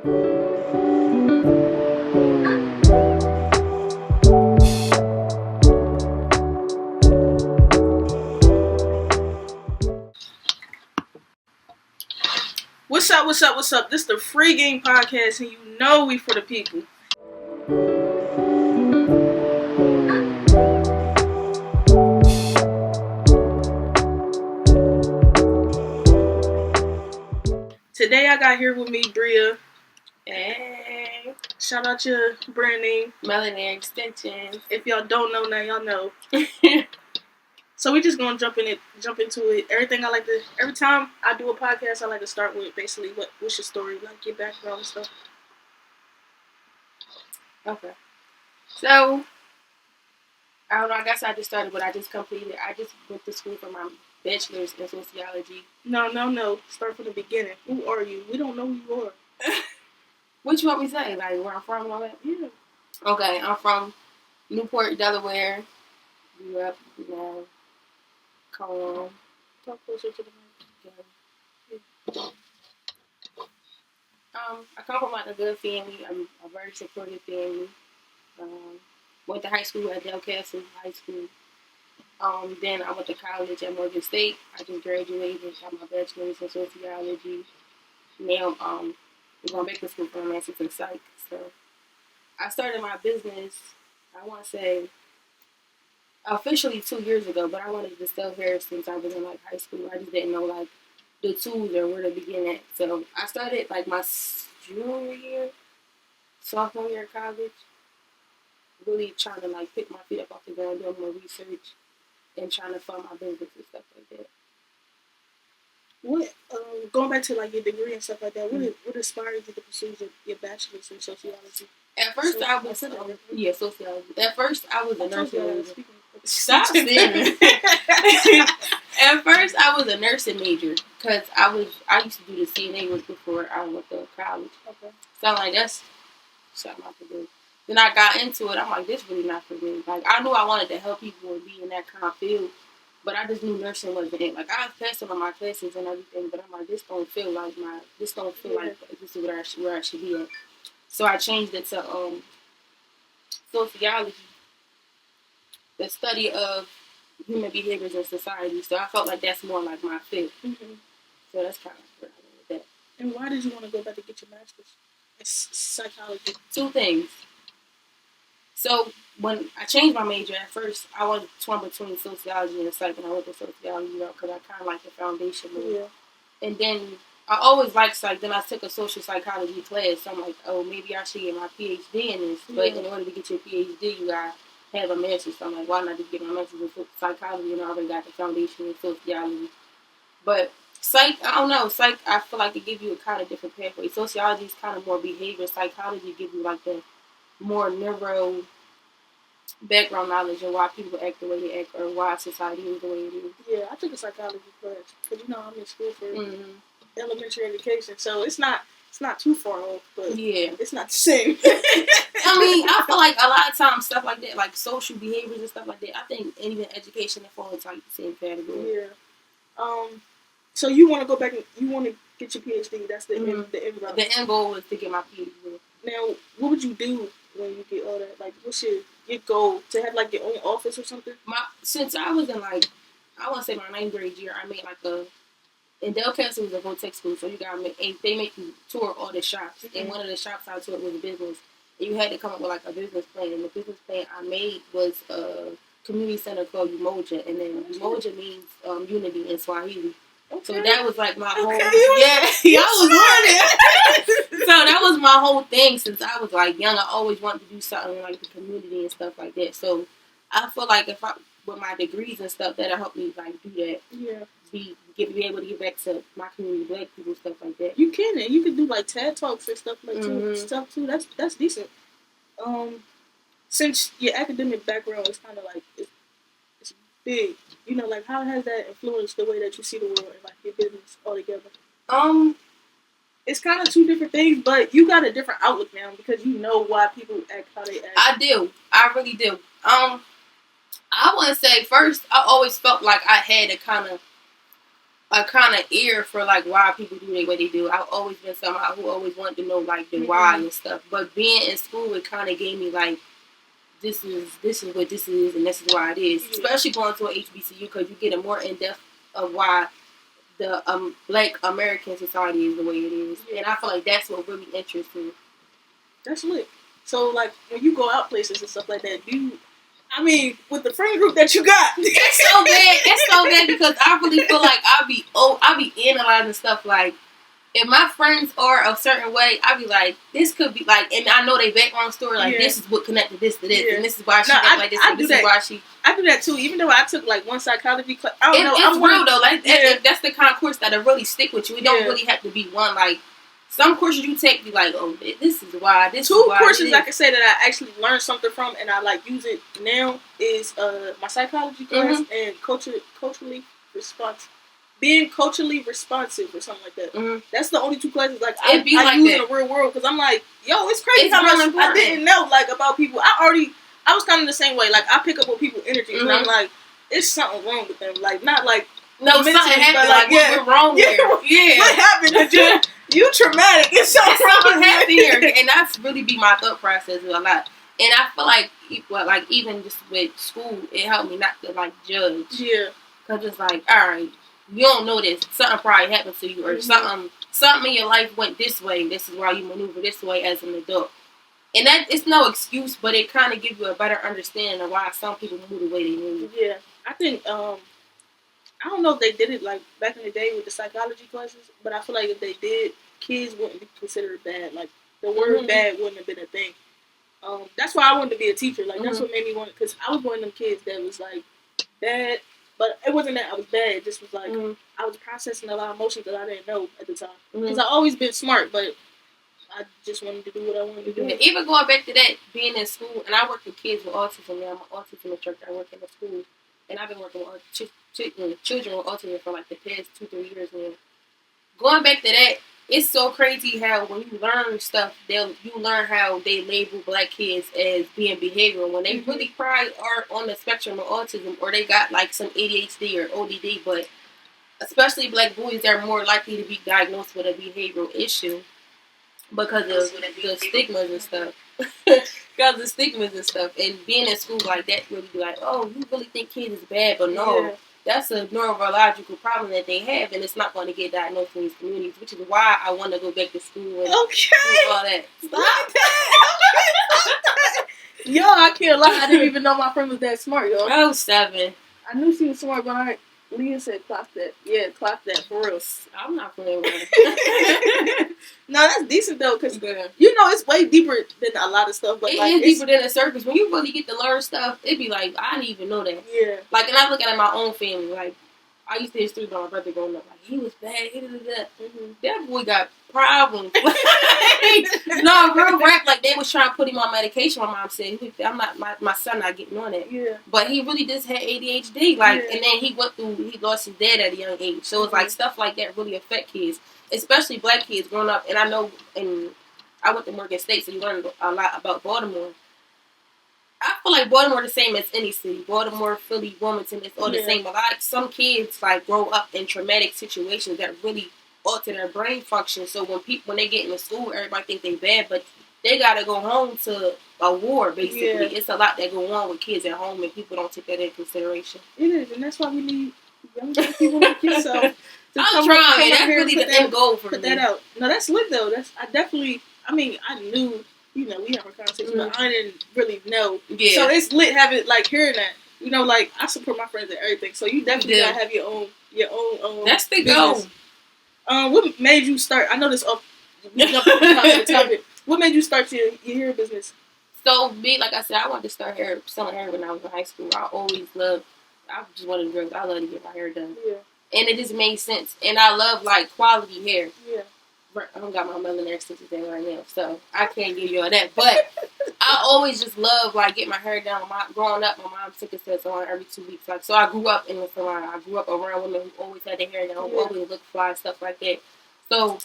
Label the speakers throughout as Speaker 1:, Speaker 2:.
Speaker 1: What's up? This is the Free Game Podcast, and you know we for the people. Today I got here with me, Bria.
Speaker 2: Hey.
Speaker 1: Shout out your brand name.
Speaker 2: Melanaire Extensions.
Speaker 1: If y'all don't know now, y'all know. So we just gonna jump into it. Every time I do a podcast, I like to start with basically what's your story, like your background and stuff.
Speaker 2: Okay. So, I don't know, I guess I just started what I just completed. I just went to school for my bachelor's in sociology.
Speaker 1: No. Start from the beginning. Who are you? We don't know who you are.
Speaker 2: What you want me to say? Like where I'm from and all that?
Speaker 1: Yeah.
Speaker 2: Okay, I'm from Newport, Delaware. Grew up,
Speaker 1: Talk closer to the mic.
Speaker 2: I come from like a good family. I'm a very supportive family. Went to high school at Del Castle High School. Then I went to college at Morgan State. I just graduated, got my bachelor's in sociology. Now I'm going back to school for a master's in psych. So I started my business, I want to say, officially 2 years ago, but I wanted to sell hair since I was in like high school. I just didn't know like the tools or where to begin at. So I started like my junior year, sophomore year of college, really trying to like pick my feet up off the ground, doing more research, and trying to fund my business and stuff like that.
Speaker 1: What going back to like your degree and stuff like that? What inspired you to pursue your bachelor's in sociology?
Speaker 2: At first, sociology. At first, I was a nursing major.
Speaker 1: Stop
Speaker 2: staring. At first, I was a nursing major because I used to do the CNA work before I went to college.
Speaker 1: Okay.
Speaker 2: So I'm like, that's something I could do. Then I got into it. I'm like, this really not for me. Like, I knew I wanted to help people and be in that kind of field, but I just knew nursing wasn't it. Like, I was passing on my classes and everything, but I'm like, this don't feel like this is where I should be at. So I changed it to sociology, the study of human behaviors in society. So I felt like that's more like my fit.
Speaker 1: Mm-hmm.
Speaker 2: So that's kind of where I went with that.
Speaker 1: And why did you want to go back to get your master's in psychology?
Speaker 2: Two things. So when I changed my major, at first I was torn between sociology and psych, and I went to sociology because I kind of like the foundation more.
Speaker 1: Yeah.
Speaker 2: And then I always liked psych. Then I took a social psychology class. So I'm like, oh, maybe I should get my PhD in this. But in order to get your PhD, you got to have a master's. So I'm like, why not just get my master's in psychology and I already got the foundation in sociology. But psych, I don't know. Psych, I feel like it gives you a kind of different pathway. Sociology is kind of more behavior. Psychology gives you like the more neuro background knowledge and why people act the way they act or why society is the way it is.
Speaker 1: Yeah, I took a psychology class because I'm in school for elementary education, so it's not too far off, but
Speaker 2: yeah,
Speaker 1: it's not the same.
Speaker 2: I mean, I feel like a lot of times stuff like that, like social behaviors and stuff like that, I think even education and falls into like the same category.
Speaker 1: Yeah. So you want to go back and you want to get your PhD? That's the end goal.
Speaker 2: The end goal was to get my PhD.
Speaker 1: Now, what would you do when you get all that? Like, what's your goal? To have like your own office or something?
Speaker 2: Since I was in like, I want to say my 9th grade year, I made like in Del Castle was a go-tech school, so they make you tour all the shops. Mm-hmm. And one of the shops I toured was a business. And you had to come up with like a business plan. And the business plan I made was a community center called Umoja. And then Umoja means unity in Swahili. Okay. So that was like my whole... Yeah, I was learning. So that was my whole thing since I was like young. I always wanted to do something like the community and stuff like that. So I feel like with my degrees and stuff, that'll help me like do that.
Speaker 1: Yeah.
Speaker 2: Be able to get back to my community, black people, stuff like that.
Speaker 1: You can, and you can do like TED Talks and stuff like too. That's decent. Since your academic background is kind of like it's big, like how has that influenced the way that you see the world and like your business altogether? It's kind of two different things, but you got a different outlook now because you know why people act how they act.
Speaker 2: I do. I really do. I want to say first, I always felt like I had to kind of a kind of ear for like why people do the way they do. I've always been someone who always wanted to know like the why and stuff. But being in school, it kind of gave me like this is what this is and this is why it is. Especially going to an HBCU because you get a more in depth of why the Black American society is the way it is, and I feel like that's what really interests me.
Speaker 1: That's lit. So like when you go out places and stuff like that, I mean, with the friend group that you got,
Speaker 2: it's so bad. It's so bad because I really feel like I be analyzing stuff like if my friends are a certain way, I be like, this could be like, and I know their background story. Like this is what connected this to this, and this is why she got like this, and this is why she.
Speaker 1: I do that too. Even though I took like one psychology class, I don't know.
Speaker 2: It's real though. Like that's the kind of course that'll really stick with you. It don't really have to be one like. Some courses you take be like, oh, this is why. This
Speaker 1: two
Speaker 2: is why
Speaker 1: courses I can say that I actually learned something from and I like use it now is my psychology class and culturally responsive. Being culturally responsive or something like that. That's the only two classes like I use in the real world because I'm like, yo, it's crazy how much I didn't know like about people. I was kind of the same way. Like I pick up on people's energy and I'm like, it's something wrong with them. Like not like
Speaker 2: something happened. Like what's wrong here? Yeah,
Speaker 1: what happened? You traumatic. It's something
Speaker 2: happened here, and that's really be my thought process a lot. And I feel like even just with school, it helped me not to like judge.
Speaker 1: Yeah,
Speaker 2: because it's like, all right, you don't know this. Something probably happened to you, or something in your life went this way. This is why you maneuver this way as an adult. And that it's no excuse, but it kind of gives you a better understanding of why some people move the way they move.
Speaker 1: Yeah, I think I don't know if they did it like back in the day with the psychology classes, but I feel like if they did, kids wouldn't be considered bad. Like the word bad wouldn't have been a thing. That's why I wanted to be a teacher. Like that's what made me want. Because I was one of them kids that was like bad, but it wasn't that I was bad. It just was like I was processing a lot of emotions that I didn't know at the time. Because I always been smart, but I just wanted to do what I wanted to do.
Speaker 2: Yeah, even going back to that, being in school, and I work with kids with autism. Now I'm an autism instructor. I work in a school, and I've been working with children with autism for like the past 2-3 years now. Going back to that, it's so crazy how when you learn stuff, you learn how they label black kids as being behavioral when they really probably are on the spectrum of autism or they got like some ADHD or ODD, but especially black boys are more likely to be diagnosed with a behavioral issue because of the stigmas and stuff. Because of stigmas and stuff, and being in school like that, really be like, oh, you really think kids is bad, but no, that's a neurological problem that they have, and it's not going to get diagnosed in these communities, which is why I want to go back to school and do all that. Stop
Speaker 1: that. Yo, I can't lie, I didn't even know my friend was that smart, yo.
Speaker 2: I was 7.
Speaker 1: I knew she was smart, but Leah said, "Clock that." Yeah, clock that for real.
Speaker 2: I'm not playing with her.
Speaker 1: No, that's decent though, because you know it's way deeper than a lot of stuff. But
Speaker 2: it is deeper than the surface. When you really get to learn stuff, it'd be like I didn't even know that.
Speaker 1: Yeah. Like,
Speaker 2: and I look at my own family. Like I used to hear stories about my brother growing up. Like he was bad. He did that. That boy got problems. No, real rap. Like they was trying to put him on medication. My mom said, "I'm not my son not getting on it."
Speaker 1: Yeah.
Speaker 2: But he really just had ADHD. Like, and then he lost his dad at a young age. So it's like stuff like that really affect kids, especially black kids growing up. And I know, and I went to Morgan State, so you learned a lot about Baltimore. I feel like Baltimore the same as any city. Baltimore, Philly, Wilmington, it's all the same. But like some kids like grow up in traumatic situations that really alter their brain function. So when they get into school, everybody think they bad, but they gotta go home to a war. Basically, it's a lot that go on with kids at home, and people don't take that into consideration.
Speaker 1: It is, and that's why we need young people like yourself.
Speaker 2: I'm trying. That's really the end goal for me.
Speaker 1: Put that out. No, that's lit though. I knew. You know, we have a conversation, but I didn't really know. Yeah. So it's lit having hearing that. You know, like I support my friends and everything. So you definitely gotta have your own.
Speaker 2: That's the goal.
Speaker 1: What made you start? I know this off the topic. What made you start your hair business?
Speaker 2: So me, like I said, I wanted to start selling hair when I was in high school. I just wanted to girls. I love to get my hair done. Yeah. And it just made sense. And I love quality hair. Yeah. I don't got my Melanaire Extensions in right now, so I can't give you all that. But I always just love getting my hair done. Growing up, my mom took us to the salon every 2 weeks. So I grew up in the salon. I grew up around women who always had their hair done, who always looked fly, stuff like that. So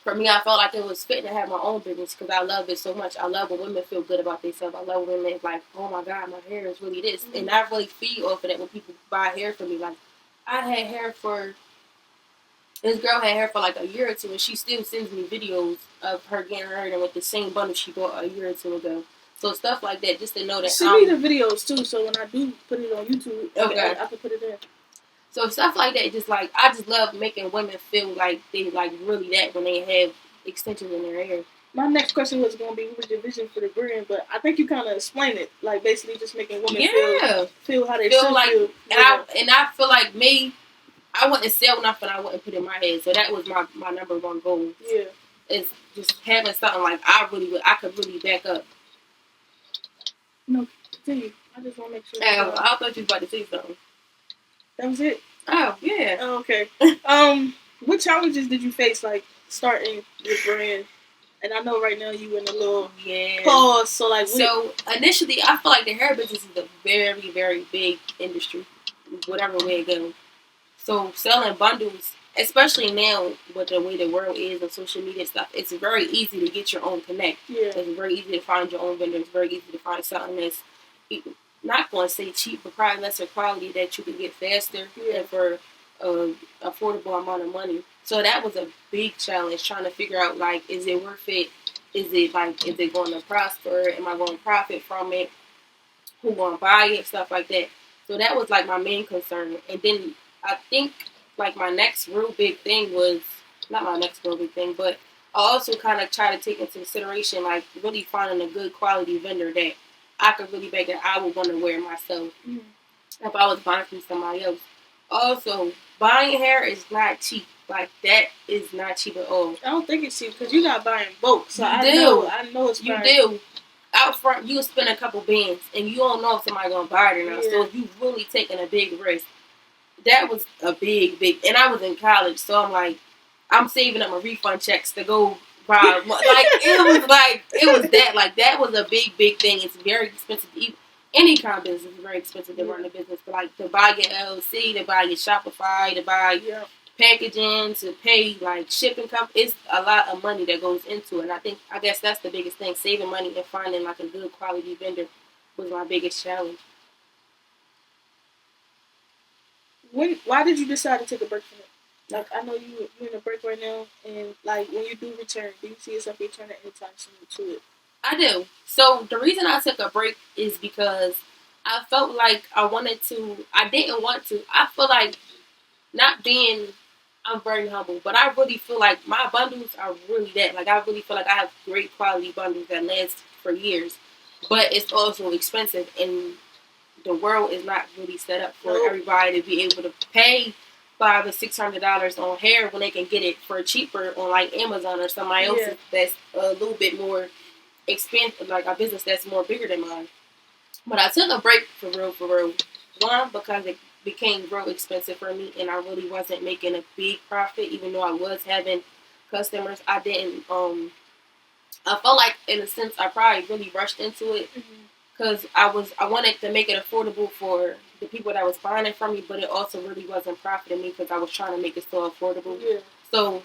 Speaker 2: for me, I felt like it was fitting to have my own business because I love it so much. I love when women feel good about themselves. I love when women like, oh my God, my hair is really this, and I really feed off of that when people buy hair from me. Like I had hair for This girl had hair for like a year or two, and she still sends me videos of her getting her hair done with the same bundle she bought a year or two ago. So stuff like that, just to know that.
Speaker 1: Send me the videos too, so when I do put it on YouTube,
Speaker 2: okay,
Speaker 1: I can put it in.
Speaker 2: So stuff like that, just like I just love making women feel like they like really that when they have extensions in their hair.
Speaker 1: My next question was going to be, what was your vision for the brand? But I think you kind of explained it, like basically just making women feel how they feel like. Feel.
Speaker 2: And I feel like me. I wouldn't sell nothing I wouldn't put in my head. So that was my number one goal.
Speaker 1: Yeah.
Speaker 2: Is just having something like I could really back up.
Speaker 1: No, continue. I just want to make sure.
Speaker 2: I thought you was about to say something.
Speaker 1: That was it?
Speaker 2: Oh, yeah.
Speaker 1: Oh, okay. What challenges did you face, like, starting your brand? And I know right now you in a little pause. So, like,
Speaker 2: initially, I feel like the hair business is a very, very big industry, whatever way it goes. So selling bundles, especially now with the way the world is and social media stuff, it's very easy to get your own connect.
Speaker 1: Yeah.
Speaker 2: It's very easy to find your own vendor. It's very easy to find something that's not going to say cheap, but probably lesser quality that you can get faster and for an affordable amount of money. So that was a big challenge, trying to figure out, like, is it worth it? Is it going to prosper? Am I going to profit from it? Who going to buy it? Stuff like that. So that was, like, my main concern. And then I think, like, my next real big thing was, not my next real big thing, but I also kind of try to take into consideration, like, really finding a good quality vendor that I could really make it I would want to wear myself if I was buying from somebody else. Also, buying hair is not cheap. Like, that is not cheap at all.
Speaker 1: I don't think it's cheap because you're not buying bulk. So I know it's
Speaker 2: you do. Out front, you spend a couple bands, and you don't know if somebody's going to buy it or not. Yeah. So you really taking a big risk. That was a big, and I was in college, so I'm like, I'm saving up my refund checks to go buy. It was that. Like, that was a big thing. It's very expensive. Any kind of business is very expensive to run a business. But, like, to buy your LLC, to buy your Shopify, to buy packaging, to pay, like, shipping company, it's a lot of money that goes into it. And I guess that's the biggest thing. Saving money and finding, like, a good quality vendor was my biggest challenge.
Speaker 1: Why did you decide to take a break from it? Like, I know you're in a break right now, and, like, when you do return, do you see yourself returning anytime soon to it?
Speaker 2: I do. So the reason I took a break is because I felt like I didn't want to. I feel like I'm very humble, but I really feel like my bundles are really that. Like, I really feel like I have great quality bundles that last for years, but it's also expensive, and the world is not really set up for everybody to be able to pay $500 or $600 on hair when they can get it for cheaper on, like, Amazon or somebody else that's a little bit more expensive, like a business that's more bigger than mine. But I took a break for real. One, because it became real expensive for me, and I really wasn't making a big profit, even though I was having customers. I didn't. I felt like, in a sense, I probably really rushed into it. Because I wanted to make it affordable for the people that was buying it from me, but it also really wasn't profiting me because I was trying to make it so affordable. Yeah. So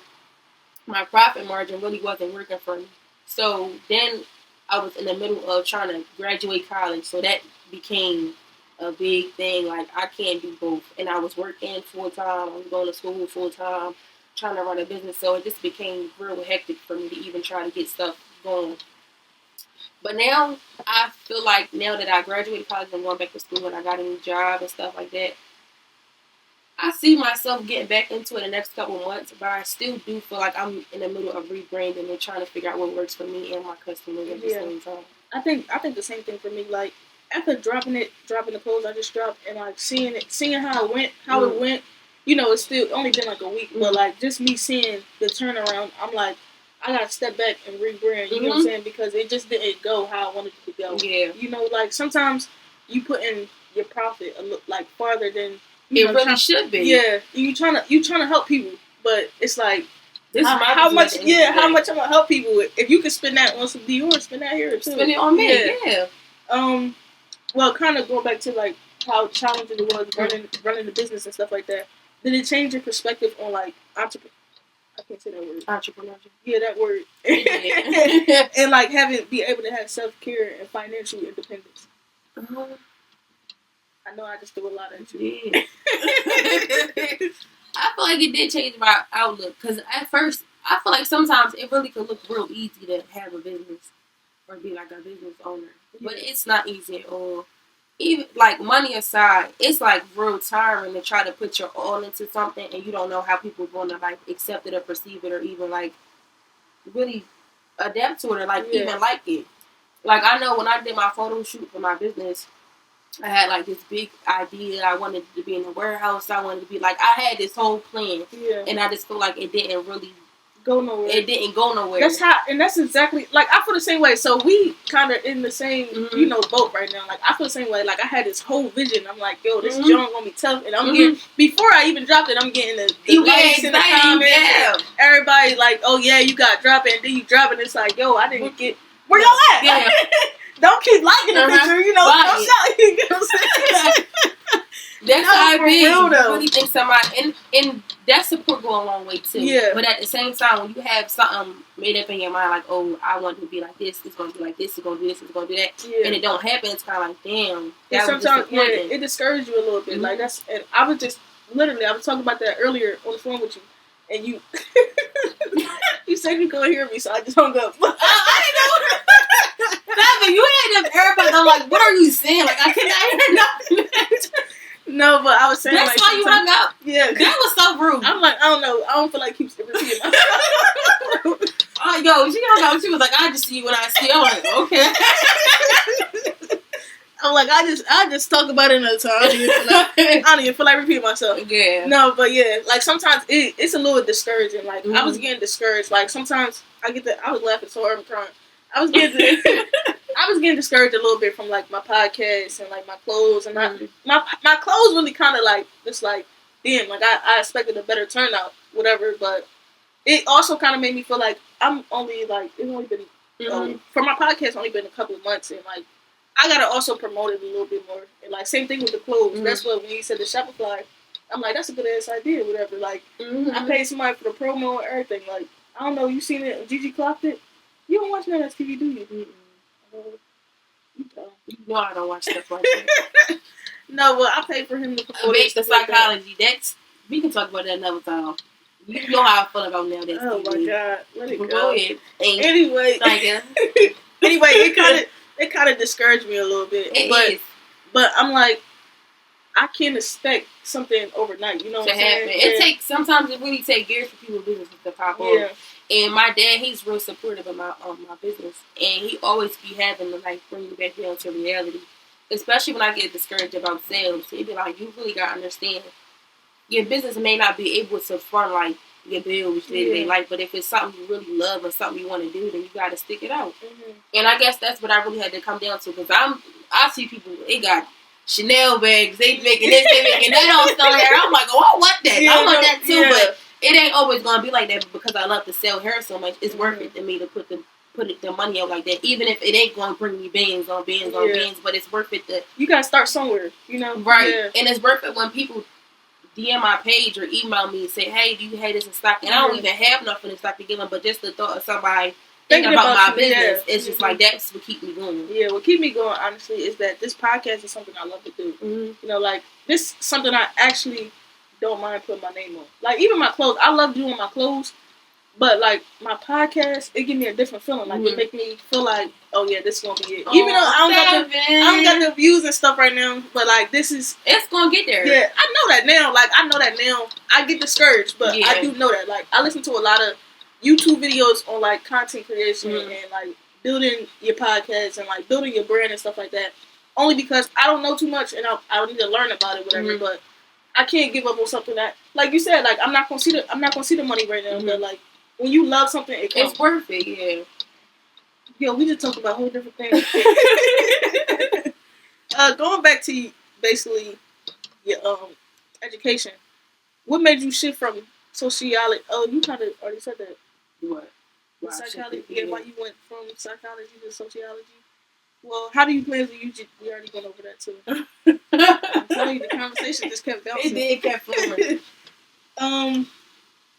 Speaker 2: my profit margin really wasn't working for me. So then I was in the middle of trying to graduate college, so that became a big thing. Like, I can't do both. And I was working full-time. I was going to school full-time, trying to run a business. So it just became real hectic for me to even try to get stuff going. But now, I feel like now that I graduated college and going back to school and I got a new job and stuff like that, I see myself getting back into it the next couple months, but I still do feel like I'm in the middle of rebranding and trying to figure out what works for me and my customers at the same time.
Speaker 1: I think the same thing for me. Like, after dropping the clothes I just dropped, and, like, seeing how it went, you know, it's still only been like a week, but, like, just me seeing the turnaround, I'm like, I gotta step back and rebrand, you know what I'm saying? Because it just didn't go how I wanted it to go. Yeah. You know, like, sometimes you put in your profit like farther than
Speaker 2: it really should be.
Speaker 1: Yeah. You trying to help people, but it's like, how much I'm gonna help people with. If you could spend that on some Dior, spend that here too.
Speaker 2: Spend it on me, yeah.
Speaker 1: Well, kind of going back to, like, how challenging it was running the business and stuff like that. Did it change your perspective on, like, I can't say that word.
Speaker 2: Entrepreneurship.
Speaker 1: Yeah, that word. Yeah. And, like, be able to have self-care and financial independence. I know I just threw a lot at you.
Speaker 2: Yeah. I feel like it did change my outlook because at first I feel like sometimes it really could look real easy to have a business or be like a business owner, but it's not easy at all. Even like money aside, it's like real tiring to try to put your all into something and you don't know how people are going to like accept it or perceive it or even like really adapt to it or like even like it. Like I know when I did my photo shoot for my business, I had like this big idea. I wanted to be in a warehouse. I wanted to be like I had this whole plan, and I just feel like it didn't really
Speaker 1: go nowhere.
Speaker 2: It didn't go nowhere.
Speaker 1: That's how, and that's exactly like I feel the same way. So we kind of in the same, boat right now. Like I feel the same way. Like I had this whole vision. I'm like, yo, this joint gonna be tough, and I'm getting before I even dropped it. I'm getting the likes in the comments. And everybody like, oh yeah, you got drop it, and then you drop it. And it's like, yo, I didn't get where y'all at. Yeah. Don't keep liking the picture, don't shout. You know what I'm saying?
Speaker 2: That's how I be. You really think somebody, and that support go a long way too. Yeah. But at the same time, when you have something made up in your mind, like, oh, I want to be like this, it's going to be like this, it's going to do this, it's going to do that, and it don't happen, it's kind of like, damn.
Speaker 1: That sometimes it discourages you a little bit. Like that's, and I was just literally, I was talking about that earlier on the phone with you, and you, you said you couldn't hear me, so I just hung up.
Speaker 2: I didn't know. But you had them AirPods. I'm like, what are you saying? Like I could not hear nothing.
Speaker 1: No, but I was saying
Speaker 2: that's why you hung up.
Speaker 1: Yeah,
Speaker 2: that was so rude.
Speaker 1: I'm like, I don't know. I don't feel like keep repeating myself.
Speaker 2: Yo, she hung up. She was like, I just see you when I see you. I'm like, okay.
Speaker 1: I'm like, I just talk about it another time. I don't even feel like repeating myself.
Speaker 2: Yeah.
Speaker 1: No, but yeah, like sometimes it's a little discouraging. Like I was getting discouraged. Like sometimes I was laughing so hard I'm crying. I was getting discouraged a little bit from like my podcast and like my clothes and my clothes really kind of like it's like damn, like I expected a better turnout, whatever. But it also kind of made me feel like I'm only like it's only been for my podcast only been a couple of months, and like I gotta also promote it a little bit more. And like same thing with the clothes. That's what when you said the Shopify, I'm like that's a good ass idea, whatever. Like I paid somebody for the promo and everything. Like I don't know, you seen it? Gigi clocked it. You don't watch Melanaire TV, do you?
Speaker 2: You know I don't watch stuff like that.
Speaker 1: No, well, I paid for him to promote
Speaker 2: it. The psychology. That's we can talk about that another time. You know how I feel about now.
Speaker 1: Oh my god, let it go.
Speaker 2: Go ahead.
Speaker 1: Anyway, it kind of discouraged me a little bit. But I'm like, I can't expect something overnight. You know what I'm saying?
Speaker 2: It takes sometimes it really takes years for people's business to pop off. And my dad, he's real supportive of my business, and he always be having to like bring me back down to reality. Especially when I get discouraged about sales, he'd be like, "You really gotta understand, your business may not be able to fund like your bills day-to-day life, but if it's something you really love or something you want to do, then you gotta stick it out." And I guess that's what I really had to come down to because I see people they got Chanel bags, they making this, they making that on stuff there. I'm like, oh, I want that, I want that too, but. It ain't always gonna be like that because I love to sell hair so much. It's worth it to me to put the money out like that, even if it ain't gonna bring me bands on bands on bands. But it's worth it to.
Speaker 1: You gotta start somewhere,
Speaker 2: right? Yeah. And it's worth it when people DM my page or email me and say, "Hey, do you have this in stock?" And I don't even have nothing in stock to give them, but just the thought of somebody thinking about my business, it's just like that's what keep me going.
Speaker 1: Yeah, what keep me going honestly is that this podcast is something I love to do. Like this is something I actually. Don't mind putting my name on. Like, even my clothes. I love doing my clothes. But, like, my podcast, it gives me a different feeling. Like, it make me feel like, oh, yeah, this is going to be it. Even though I don't got the views and stuff right now. But, like, this is...
Speaker 2: It's going to get there.
Speaker 1: Yeah, I know that now. Like, I know that now. I get discouraged. But I do know that. Like, I listen to a lot of YouTube videos on, like, content creation and, like, building your podcast and, like, building your brand and stuff like that. Only because I don't know too much and I need to learn about it, whatever. But... I can't give up on something that, like you said, like I'm not gonna see the money right now, but like when you love something, it's
Speaker 2: worth it. Yeah.
Speaker 1: Yo, we just talked about whole different things. Going back to basically your education, what made you shift from sociology? Oh, you kind of already said that.
Speaker 2: What?
Speaker 1: Psychology. Yeah, why you went from psychology to sociology? Well, how do you plan to use it? We already went over that too. I'm telling you, the conversation just kept bouncing.
Speaker 2: It kept flowing.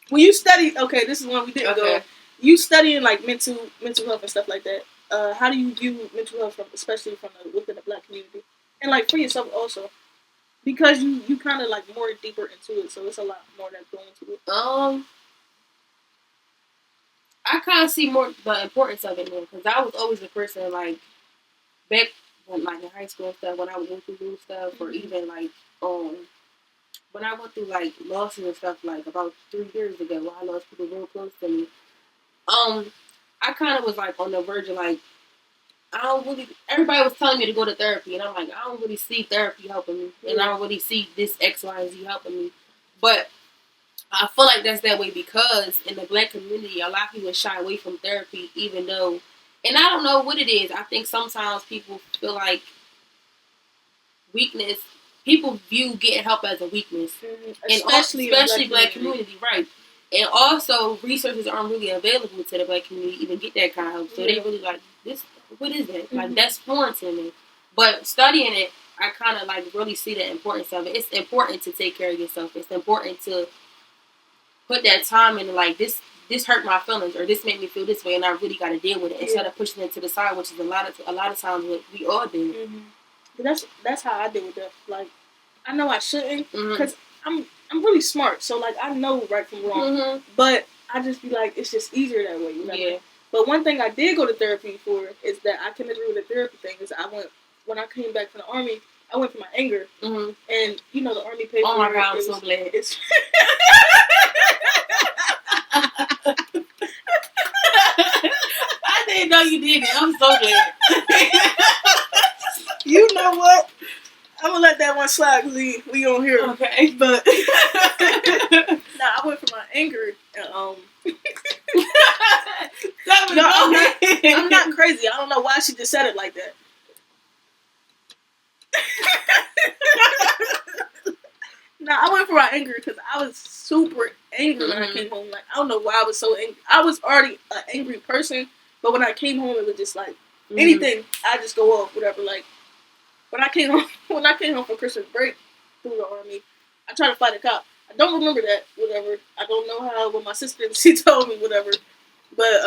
Speaker 1: When you study, okay, this is one we didn't go. You studying like mental health and stuff like that. How do you view mental health, especially within the Black community, and like for yourself also? Because you kind of like more deeper into it, so it's a lot more that's going into it.
Speaker 2: I kind of see more the importance of it now because I was always a person like back when like in high school and stuff when I was going through new stuff or even like when I went through like losses and stuff like about 3 years ago when I lost people real close to me. I kind of was like on the verge of like I don't really. Everybody was telling me to go to therapy, and I'm like, I don't really see therapy helping me, and I don't really see this X, Y, and Z helping me. But I feel like that's that way because in the Black community, a lot of people shy away from therapy, even though, and I don't know what it is. I think sometimes people feel like weakness. People view getting help as a weakness, especially Black community, right? And also, resources aren't really available to the Black community to even get that kind of help. So they really like this. What is that? Like that's foreign to me. But studying it, I kind of like really see the importance of it. It's important to take care of yourself. It's important to put that time in. Like this hurt my feelings, or this made me feel this way, and I really got to deal with it instead of pushing it to the side, which is a lot of times what we all do.
Speaker 1: That's how I deal with that. Like I know I shouldn't because I'm really smart, so like I know right from wrong, but I just be like it's just easier that way. You know? Yeah. But one thing I did go to therapy for is that I can agree with the therapy thing. Is when I came back from the army, I went for my anger, and you know the army paid for it. Oh my God, I'm so glad.
Speaker 2: I didn't know you did it. I'm so glad.
Speaker 1: You know what? I'm gonna let that one slide because we on here.
Speaker 2: Okay,
Speaker 1: but I went for my anger. I'm not crazy. I don't know why she just said it like that. I went for my anger because I was super angry when I came home. Like I don't know why I was so angry. I was already an angry person, but when I came home, it was just like anything. I just go off, whatever. Like when I came home for Christmas break through the army, I tried to fight a cop. I don't remember that, whatever. I don't know how. When my sister, she told me, whatever. But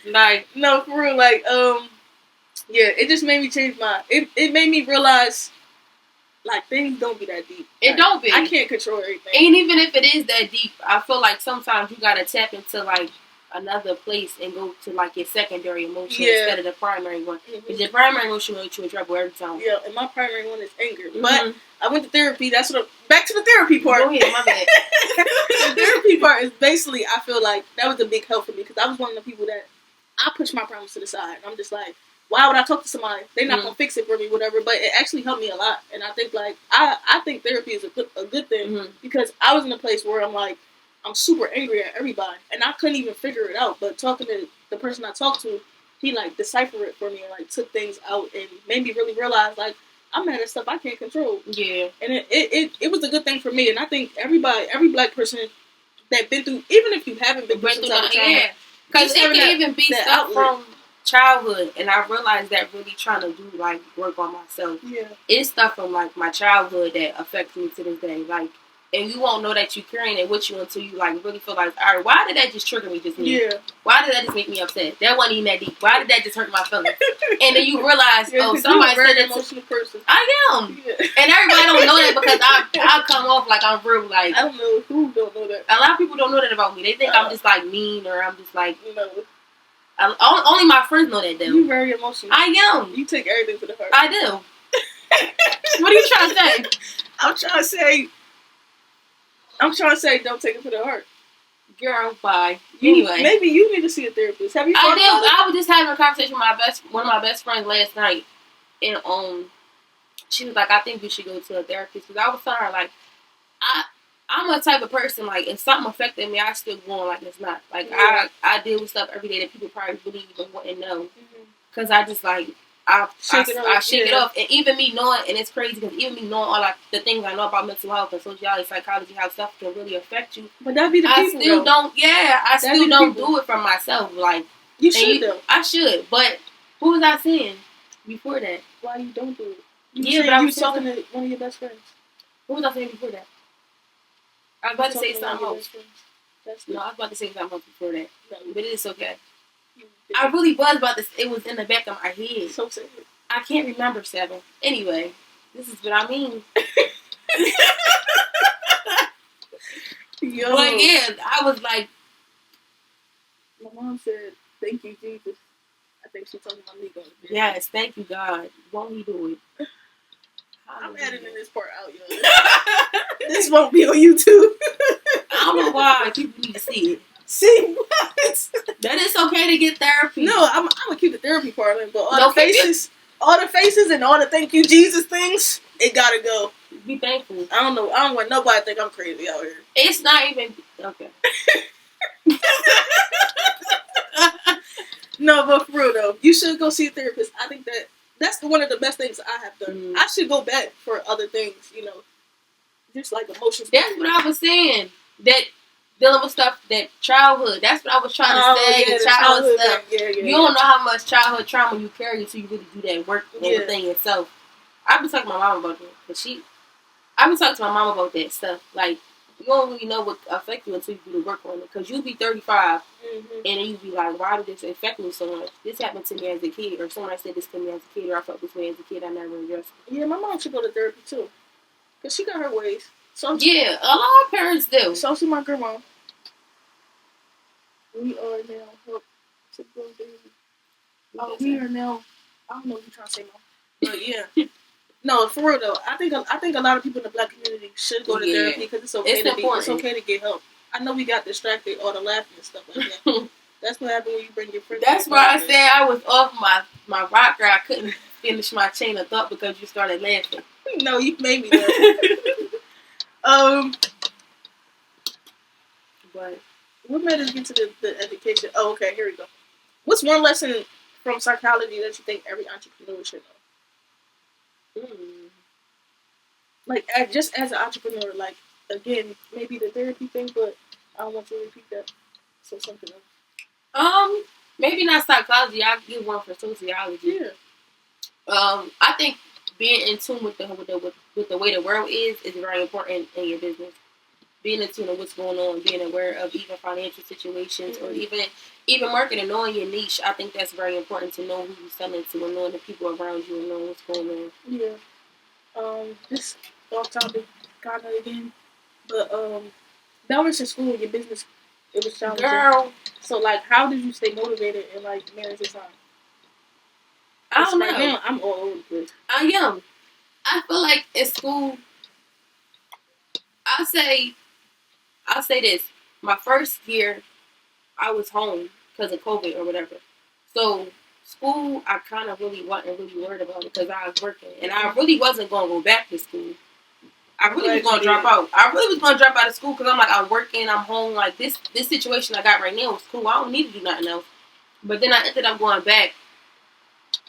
Speaker 2: like
Speaker 1: no, for real, like yeah, it just made me change my. It made me realize. Like, things don't be that deep.
Speaker 2: It don't be.
Speaker 1: I can't control everything.
Speaker 2: And even if it is that deep, I feel like sometimes you gotta tap into, like, another place and go to, like, your secondary emotion instead of the primary one. Because your primary emotion will get you in trouble every time.
Speaker 1: Yeah, and my primary one is anger. But I went to therapy. That's what back to the therapy part.
Speaker 2: Go ahead, my bad.
Speaker 1: The therapy part is basically, I feel like, that was a big help for me. Because I was one of the people that, I push my problems to the side. I'm just like, why would I talk to somebody? They're not gonna fix it for me, whatever. But it actually helped me a lot, and I think like I think therapy is a good thing because I was in a place where I'm like I'm super angry at everybody, and I couldn't even figure it out. But talking to the person I talked to, he like deciphered it for me and like took things out and made me really realize like I'm mad at stuff I can't control.
Speaker 2: Yeah,
Speaker 1: and it was a good thing for me, and I think every Black person that been through, even if you haven't been through some type of trauma,
Speaker 2: because it can even be stuff from childhood, and I realized that really trying to do like work on myself.
Speaker 1: Yeah,
Speaker 2: it's stuff from like my childhood that affects me to this day. Like, and you won't know that you're carrying it with you until you like really feel like, all right, why did that just trigger me just now?
Speaker 1: Yeah.
Speaker 2: Why did that just make me upset? That wasn't even that deep. Why did that just hurt my feelings? And then you realize, somebody said that.
Speaker 1: Emotional person.
Speaker 2: I am, and everybody don't know that because I come off like I'm real like.
Speaker 1: I don't know who don't know that.
Speaker 2: A lot of people don't know that about me. They think I'm just like mean or I'm just like.
Speaker 1: No.
Speaker 2: Only my friends know that, though.
Speaker 1: You're very emotional.
Speaker 2: I am.
Speaker 1: You take everything to the heart.
Speaker 2: I do. What are you trying to say?
Speaker 1: I'm trying to say don't take it to the heart.
Speaker 2: Girl, bye. Anyway.
Speaker 1: Maybe you need to see a therapist. Have you thought about it?
Speaker 2: I was just having a conversation with one of my best friends last night. And she was like, I think we should go to a therapist. Because I was telling her, like, I'm a type of person, like, if something affected me, I still go on like it's not. Like, I deal with stuff every day that people probably really even wouldn't know. Because I just, like, I shake it off. And even me knowing, and it's crazy, because even me knowing all, like, the things I know about mental health and sociology, psychology, how stuff can really affect you.
Speaker 1: But that be the people,
Speaker 2: I still don't do it for myself. Like,
Speaker 1: you should, though.
Speaker 2: I should. But who was I saying before that?
Speaker 1: Why you don't do it?
Speaker 2: But I was
Speaker 1: talking to one of your best friends.
Speaker 2: Who was I saying before that? I was about to say something else. No, I was about to say something else before that. No, but it's okay. I really was about to. It was in the back of my head.
Speaker 1: So sad.
Speaker 2: I can't remember 7. Anyway, this is what I mean.
Speaker 1: Yo.
Speaker 2: But yeah, I was like,
Speaker 1: my mom said, "Thank you, Jesus." I think she's talking about me going to bed.
Speaker 2: yes, thank you, God. Won't He do it?
Speaker 1: I'm editing this part out, yo. This won't be on YouTube.
Speaker 2: I don't know why people need to see it.
Speaker 1: See what?
Speaker 2: That it's okay to get therapy.
Speaker 1: No, I'm gonna keep the therapy part in, but all the faces and all the thank you Jesus things, it gotta go.
Speaker 2: Be thankful.
Speaker 1: I don't know. I don't want nobody to think I'm crazy out here.
Speaker 2: It's not even okay.
Speaker 1: No, but for real though, you should go see a therapist. I think that's one of the best things I have done.
Speaker 2: Mm.
Speaker 1: I should go back for other things, just like emotions.
Speaker 2: That's what I was saying. That dealing with stuff, that childhood. That's what I was trying to say.
Speaker 1: Yeah,
Speaker 2: the childhood stuff.
Speaker 1: Yeah,
Speaker 2: you don't know how much childhood trauma you carry until you really do that work on the thing itself. I've been talking to my mom about that. I've been talking to my mom about that stuff. Like, you don't really know what affect you until you do the work on it. Because you'll be 35, and then you'll be like, why did this affect me so much? This happened to me as a kid, or someone said this to me as a kid, or I felt this way as a kid, I never addressed it.
Speaker 1: Yeah, my mom should go to therapy too. Because she got her ways. So
Speaker 2: yeah, a lot of parents do.
Speaker 1: So should my grandma. We are now... we are now... I don't know what you're trying to say, Mom. But yeah. No, for real though, I think a lot of people in the black community should go to therapy because it's okay to get help. I know we got distracted, all the laughing and stuff like that. That's what happens when you bring your friends.
Speaker 2: That's why I said I was off my rocker. I couldn't finish my chain of thought because you started laughing.
Speaker 1: No, you made me laugh. But what made us get to the education? Oh, okay, here we go. What's one lesson from psychology that you think every entrepreneur should know? Like, just as an entrepreneur, like, again, maybe the therapy thing, but I don't want you to repeat that. So something else.
Speaker 2: Maybe not psychology. I'll give one for sociology.
Speaker 1: Yeah.
Speaker 2: I think being in tune with the way the world is very important in your business. Being in tune with what's going on, being aware of even financial situations, or even marketing, knowing your niche. I think that's very important to know who you're selling to, and knowing the people around you, and knowing what's going on.
Speaker 1: Yeah. This off topic kind of again, but balance in school and your business, it was challenging.
Speaker 2: Girl.
Speaker 1: So like, how did you stay motivated and like manage your time?
Speaker 2: I don't know.
Speaker 1: Right now, I'm all over the place.
Speaker 2: I am. I feel like in school, I'll say this. My first year, I was home because of COVID or whatever. So school, I kind of really wasn't really worried about it because I was working, and I really wasn't going to go back to school. I really was going to drop out. I really was going to drop out of school because I'm like, I'm working, I'm home. Like, this situation I got right now is cool. I don't need to do nothing else. But then I ended up going back.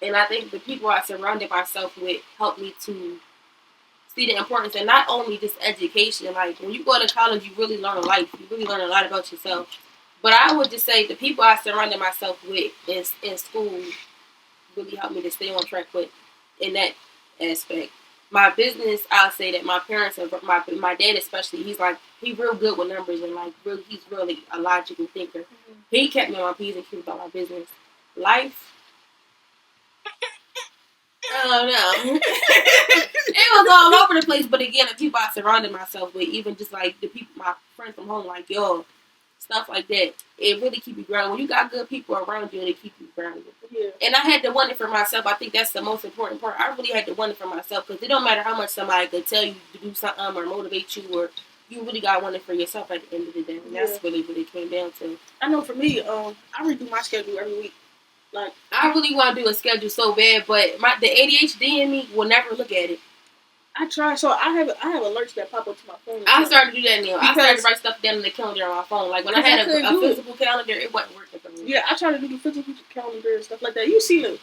Speaker 2: And I think the people I surrounded myself with helped me to see the importance. And not only just education. Like, when you go to college, you really learn life. You really learn a lot about yourself. But I would just say the people I surrounded myself with in school really helped me to stay on track with in that aspect. My business, I'll say that my parents and my dad especially, he's real good with numbers and he's really a logical thinker. Mm-hmm. He kept me on my P's and Q's about my business. Life, I don't know. It was all over the place, but again, the people I surrounded myself with, even just like the people, my friends from home, like, yo, stuff like that, it really keep you grounded. When you got good people around you, and they keep you grounded. Yeah. And I had to want it for myself. I think that's the most important part. I really had to want it for myself because it don't matter how much somebody could tell you to do something or motivate you, or you really got to want it for yourself at the end of the day. And that's really what it came down to.
Speaker 1: I know for me, I redo my schedule every week. Like,
Speaker 2: I really want to do a schedule so bad, but the ADHD in me will never look at it.
Speaker 1: I try, so I have alerts that pop up to my phone.
Speaker 2: I started to do that now. I started to write stuff down in the calendar on my phone. Like when I had a physical calendar, it wasn't working for me.
Speaker 1: Yeah, I try to do the physical calendar and stuff like that. You see the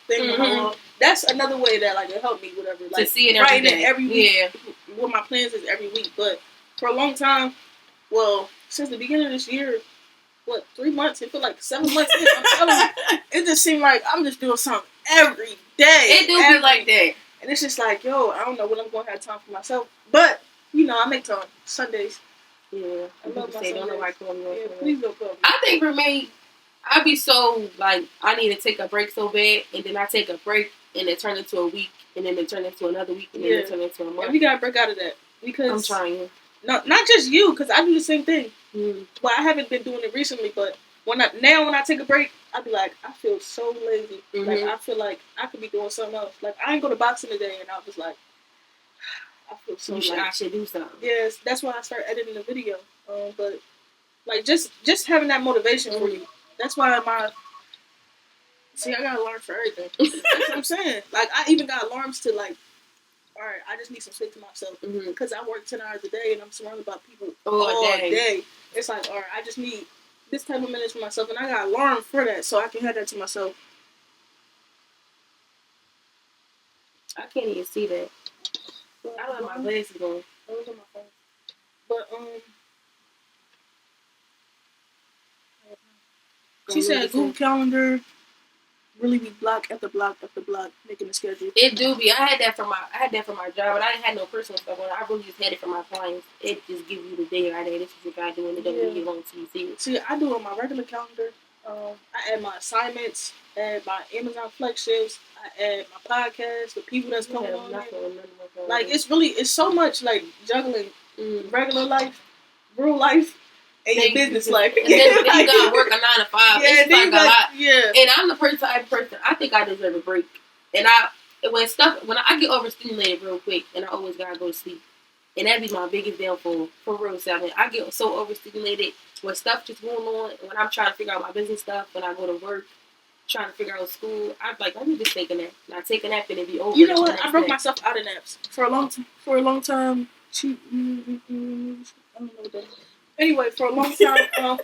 Speaker 1: thing on. That's another way that like it helped me, whatever. Like
Speaker 2: to see it every day.
Speaker 1: Every week. Yeah. What my plans is every week, but for a long time, well, since the beginning of this year, 3 months? It feel like 7 months. I'm telling you, it just seemed like I'm just doing something every day.
Speaker 2: It do be like that.
Speaker 1: And it's just like, yo, I don't know when I'm going to have time for myself. But, I make time. Sundays.
Speaker 2: Yeah.
Speaker 1: I love my Sundays.
Speaker 2: Don't nobody call me.
Speaker 1: Yeah, please don't call me.
Speaker 2: I think for me, I be so, like, I need to take a break so bad. And then I take a break and it turns into a week. and then they turn into another week, and then they turn into a month.
Speaker 1: And we gotta break out of that because
Speaker 2: I'm trying.
Speaker 1: Not just you, because I do the same thing. Well, I haven't been doing it recently, but when I take a break, I be like, I feel so lazy. Like I feel like I could be doing something else. Like I ain't go to boxing today, and I was like, I feel so.
Speaker 2: I should do something.
Speaker 1: Yes, that's why I started editing the video. But like just having that motivation for you. That's why I got alarms for everything. That's what I'm saying. Like I even got alarms to like. All right, I just need some sleep to myself because I work 10 hours a day and I'm surrounded by people all day. It's like, all right, I just need this type of minutes for myself, and I got alarm for that, so I can have that to myself.
Speaker 2: I can't even see that. I love my glasses on.
Speaker 1: I was on my phone, but she said Google Calendar. Really be block after block after block making a schedule.
Speaker 2: It do be. I had that for my job, but I didn't have no personal stuff on it. I really just had it for my clients. It just gives you the day right there. This is what I do, and it doesn't give on TV.
Speaker 1: See, I do it on my regular calendar. I add my assignments, add my Amazon Flex shifts, I add my podcast, the people that's coming on. Like it's so much like juggling regular life, real life. And your business life.
Speaker 2: And then you gotta work a 9 to 5. It's like a lot.
Speaker 1: Yeah.
Speaker 2: And I'm the type of person, I think I deserve a break. And when I get overstimulated real quick, and I always gotta go to sleep. And that be my biggest downfall for real. I get so overstimulated when stuff just going on. When I'm trying to figure out my business stuff, when I go to work, trying to figure out school, I'm like, let me just take a nap. And I take a nap and it be over.
Speaker 1: You know what? I broke myself out of naps for a long time. I don't know what that is. Anyway, for a long time, why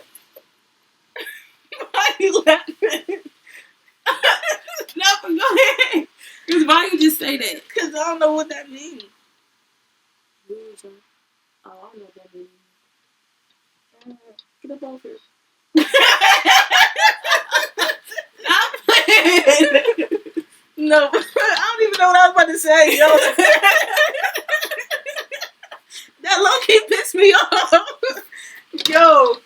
Speaker 1: are you laughing?
Speaker 2: No, but go ahead. Because why you just say that?
Speaker 1: Because I don't know what that means.
Speaker 2: Oh, I don't know what that means.
Speaker 1: Get up off here. No, I don't even know what I was about to say, yo. That low-key pissed me off. Yo,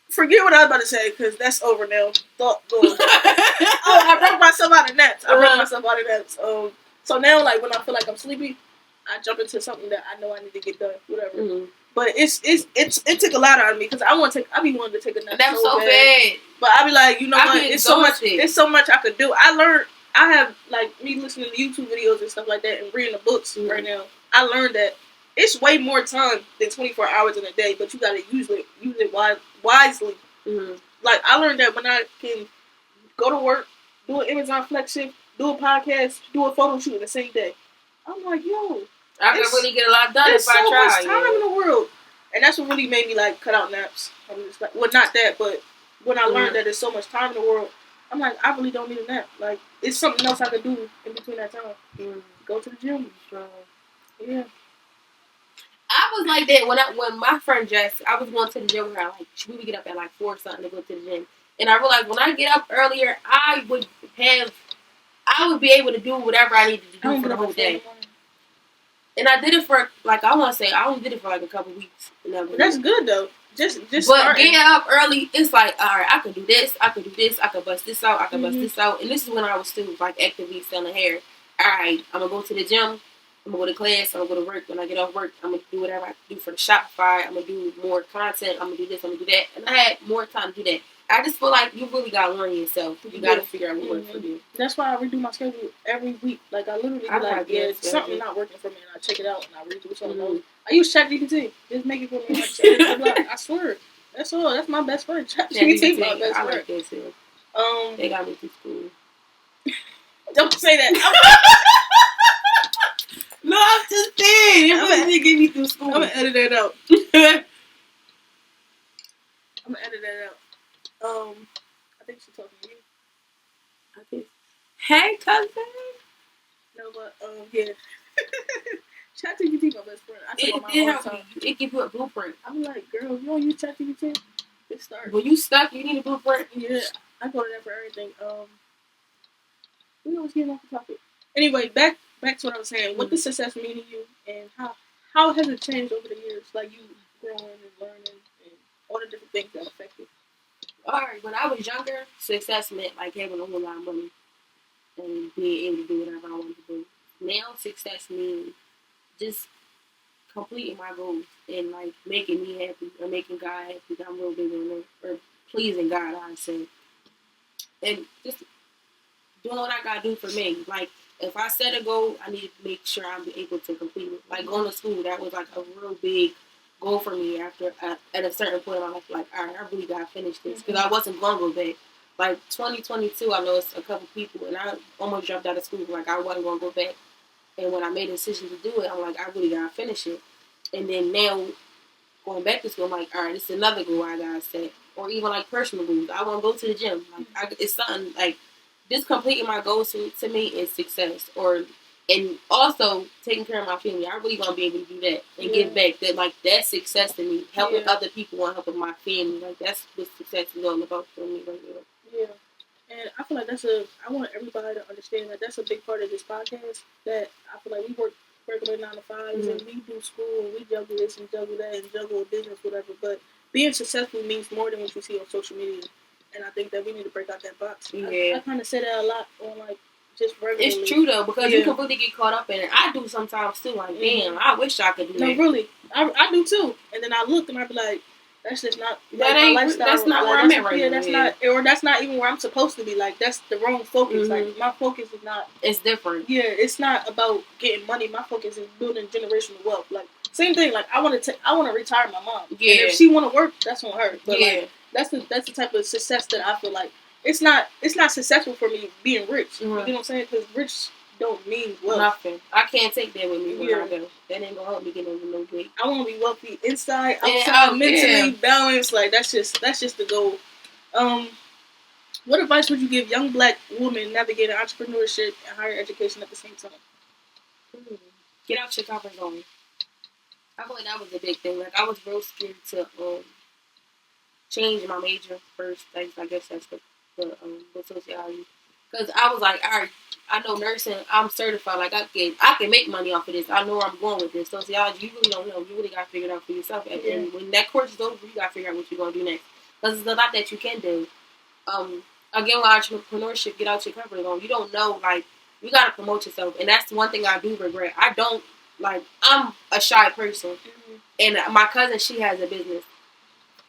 Speaker 1: forget what I was about to say, because that's over now. I broke myself out of naps. So now, like, when I feel like I'm sleepy, I jump into something that I know I need to get done, whatever. But it took a lot out of me, because I be wanting to take a nap.
Speaker 2: That's so bad.
Speaker 1: But I be like, you know what? It's so much I could do. I have, like, me listening to YouTube videos and stuff like that and reading the books right now. I learned that it's way more time than 24 hours in a day, but you gotta use it wisely. Like, I learned that when I can go to work, do an Amazon Flex shift, do a podcast, do a photo shoot in the same day. I'm like, yo,
Speaker 2: I can really get a lot done if I try.
Speaker 1: There's so much time in the world, and that's what really made me like cut out naps. I'm just like, well, not that, but when I learned that there's so much time in the world, I'm like, I really don't need a nap. Like, it's something else I could do in between that time. Go to the gym. Yeah.
Speaker 2: I was like that when my friend Jess, I was going to the gym with her. Like, we would get up at like 4 or something to go to the gym, and I realized when I get up earlier, I would be able to do whatever I needed to do for the whole day. And I did it for like I only did it for like a couple weeks.
Speaker 1: That's good though. Just. But
Speaker 2: getting up early, it's like, all right, I can do this, I can bust this out, bust this out, and this is when I was still like actively selling hair. All right, I'm gonna go to the gym. I'm going to go to class, I'm going to go to work. When I get off work, I'm going to do whatever I do for the Shopify. I'm going to do more content. I'm going to do this, I'm going to do that. And I had more time to do that. I just feel like you really got to learn yourself. You got to figure out what works for you.
Speaker 1: That's why I redo my schedule every week. Like, I literally something not working for me, and I check it out, and I redo something. I use ChatGPT. Just make it for me. I swear. That's all. That's my best friend. ChatGPT my best friend.
Speaker 2: I like that too. They got me through school.
Speaker 1: Don't say that.
Speaker 2: No, I'm just saying. It really did get me through school.
Speaker 1: I'm gonna edit that out. I think she's talking to you.
Speaker 2: I think. Hey, cousin.
Speaker 1: No, but yeah. ChatGPT my best friend.
Speaker 2: It gives you a blueprint.
Speaker 1: I'm like, girl, you don't use ChatGPT? It starts.
Speaker 2: When you stuck, you need a blueprint.
Speaker 1: Yeah, I go to that for everything. We always get off the topic. Anyway, back to what I was saying. What does success mean to you, and how has it changed over the years? Like, you growing and learning and all the different things that affect you.
Speaker 2: All right, when I was younger, success meant like having a whole lot of money and being able to do whatever I wanted to do. now success means just completing my goals and like making me happy or making God happy. I'm real big on that. Or pleasing God, I say. And just doing what I gotta do for me. Like if I set a goal, I need to make sure I'm able to complete it. Like going to school, that was like a real big goal for me after at a certain point in my life. Like, all right, I really gotta finish this because I wasn't going to go back. Like 2022, I know it's a couple people, and I almost dropped out of school. Like I wasn't gonna go back. And when I made a decision to do it, I'm like, I really gotta finish it. And then now going back to school, I'm like, all right, it's another goal I gotta set. Or even like personal goals. I want to go to the gym. Like it's something like just completing my goals to me is success. Or and also taking care of my family. I really gonna be able to do that and give back. That like that's success to me. Helping other people and helping my family. Like that's what success is all about for me right now.
Speaker 1: Yeah. And I feel like I want everybody to understand that that's a big part of this podcast. That I feel like we work regular 9 to 5s and we do school and we juggle this and juggle that and juggle a business, whatever. But being successful means more than what you see on social media. And I think that we need to break out that box.
Speaker 2: Yeah.
Speaker 1: I kind of say that a lot on like just regularly.
Speaker 2: It's true though because you completely get caught up in it. I do sometimes too. Like, damn, I wish I could do that.
Speaker 1: No, really, I do too. And then I look and I be like, that's just not
Speaker 2: that ain't my lifestyle. That's not where I'm at right now.
Speaker 1: That's not, or that's not even where I'm supposed to be. Like that's the wrong focus. Like my focus is not.
Speaker 2: It's different.
Speaker 1: Yeah, it's not about getting money. My focus is building generational wealth. Like same thing. Like I want to retire my mom. Yeah. And if she want to work, that's on her. But like, that's the type of success that I feel like it's not successful for me being rich. You know what I'm saying? Because rich don't mean wealth.
Speaker 2: Nothing. I can't take that with me when I go. That ain't gonna help me get over no weight.
Speaker 1: I want to be wealthy inside, outside, mentally balanced. Like that's just the goal. What advice would you give young black women navigating entrepreneurship and higher education at the same time?
Speaker 2: Get out your comfort zone. I feel like that was a big thing. Like I was real scared to change my major first. I guess that's the sociology. Because I was like, all right, I know nursing, I'm certified. Like, I can make money off of this. I know where I'm going with this. Sociology, you really don't know. You really got to figure it out for yourself. And when that course is over, you got to figure out what you're going to do next. Because there's a lot that you can do. Again, with entrepreneurship, get out your comfort zone. You don't know, like, you got to promote yourself. And that's one thing I do regret. I'm a shy person. And my cousin, she has a business.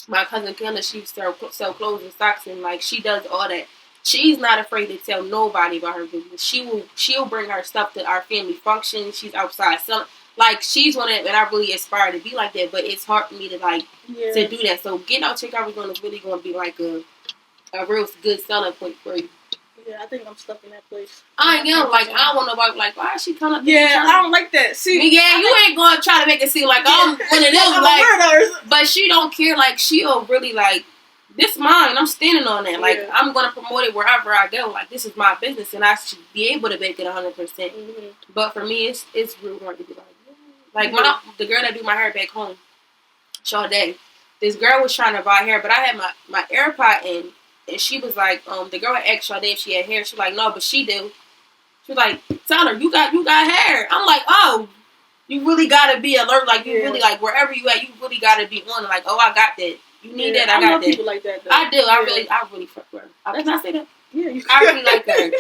Speaker 2: My cousin Kendra, she sell clothes and socks, and, like, she does all that. She's not afraid to tell nobody about her business. She'll bring her stuff to our family functions. She's outside. So, like, she's one of them, and I really aspire to be like that, but it's hard for me to, like, to do that. So, getting out your comfort zone is really going to be, like, a real good selling point for you.
Speaker 1: Yeah, I think I'm stuck in that place.
Speaker 2: I don't want nobody, like, why is she coming up?
Speaker 1: Yeah, I don't like that. See,
Speaker 2: you ain't going to try to make it seem like I'm one of them, like, but she don't care, like, she'll really, like, this mine. I'm standing on that. Like, I'm going to promote it wherever I go. Like, this is my business, and I should be able to make it 100%. But for me, it's real hard to be like the girl that do my hair back home, Sade. This girl was trying to buy hair, but I had my AirPod in, and she was like, the girl had asked Sade if she had hair. She was like, no, but she do. She was like, tell her, you got hair. I'm like, oh, you really got to be alert. Like, you really, like, wherever you at, you really got to be on. Like, oh, I got that. You need that. I got that.
Speaker 1: People like that, though.
Speaker 2: I do. I really fuck with her. Can I say that?
Speaker 1: Yeah.
Speaker 2: I really like her.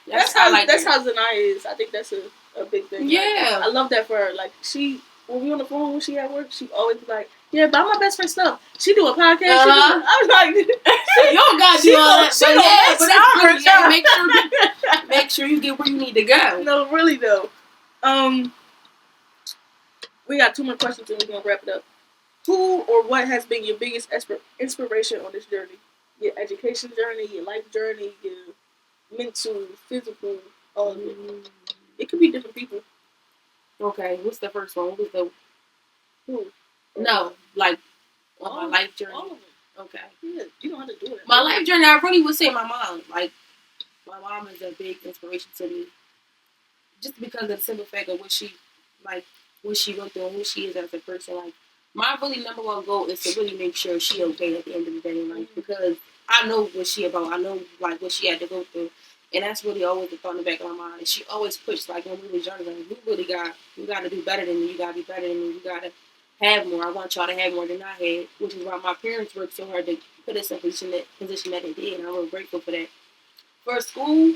Speaker 1: That's how Zanaya is. I think that's a big thing.
Speaker 2: Yeah.
Speaker 1: Like, I love that for her. Like, when we on the phone, when she at work, she always be like, yeah, buy my best friend stuff. She do a podcast. I was like,
Speaker 2: you don't got to do all that. But make sure you get where you need to go.
Speaker 1: No, really, though. We got 2 more questions and we're going to wrap it up. Who or what has been your biggest inspiration on this journey? Your education journey, your life journey, your mental, physical, all of it. It could be different people.
Speaker 2: Okay, what's the first one? What was the...
Speaker 1: Who?
Speaker 2: No, like, on my life journey.
Speaker 1: All of it.
Speaker 2: Okay.
Speaker 1: Yeah, you know how to do it.
Speaker 2: My life journey, I really would say my mom. Like, my mom is a big inspiration to me. Just because of the simple fact of what she went through and who she is as a person. Like, my really number one goal is to really make sure she okay at the end of the day, like, because I know what she about. I know, like, what she had to go through. And that's really always the thought in the back of my mind. And she always pushed, like, when we was younger, like, you got to do better than me. You got to be better than me. You got to have more. I want y'all to have more than I had, which is why my parents worked so hard to put us in a position that they did. And I'm really grateful for that. For school,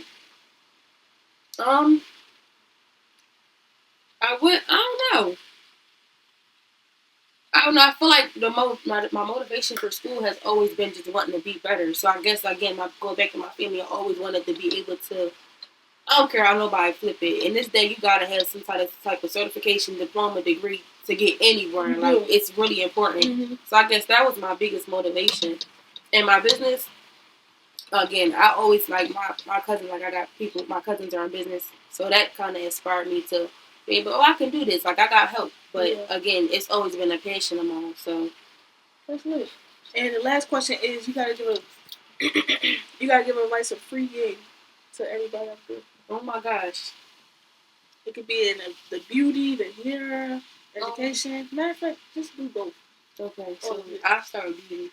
Speaker 2: I don't know. I don't know. I feel like my motivation for school has always been just wanting to be better. So I guess again, going back to my family, I always wanted to be able to. I don't care how nobody flip it. In this day, you gotta have some type of certification, diploma, degree to get anywhere.
Speaker 1: Mm-hmm.
Speaker 2: Like it's really important.
Speaker 1: Mm-hmm.
Speaker 2: So I guess that was my biggest motivation. In my business, again, I always like my cousins. Like I got people. My cousins are in business, so that kind of inspired me to be able. Oh, I can do this. Like I got help. But again, it's always been a passion of mine. So
Speaker 1: that's lit. And the last question is, you gotta give advice, a free game to everybody out there.
Speaker 2: Oh my gosh.
Speaker 1: It could be in the beauty, the hair, education. Matter of fact, just do both.
Speaker 2: Okay, so I'll start with beauty.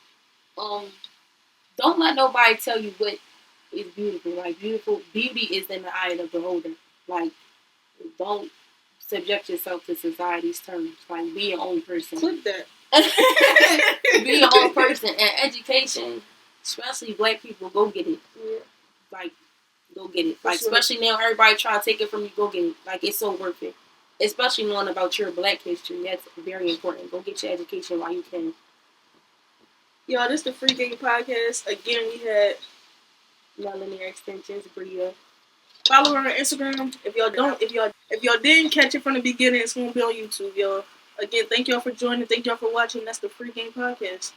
Speaker 2: Don't let nobody tell you what is beautiful. Like beauty is in the eye of the beholder. Like don't subject yourself to society's terms. Like be your own person.
Speaker 1: Clip that.
Speaker 2: Be your own person. And education, especially black people, go get it.
Speaker 1: Yeah.
Speaker 2: Like go get it. Like especially now, everybody trying to take it from you. Go get it. Like it's so worth it. Especially knowing about your black history. That's very important. Go get your education while you can.
Speaker 1: Y'all, this is the Free Game Podcast. Again, we had
Speaker 2: Melanaire Extensions, Bria.
Speaker 1: Follow her on Instagram. If y'all didn't catch it from the beginning, it's gonna be on YouTube, y'all. Again, thank y'all for joining. Thank y'all for watching. That's the Free Game Podcast.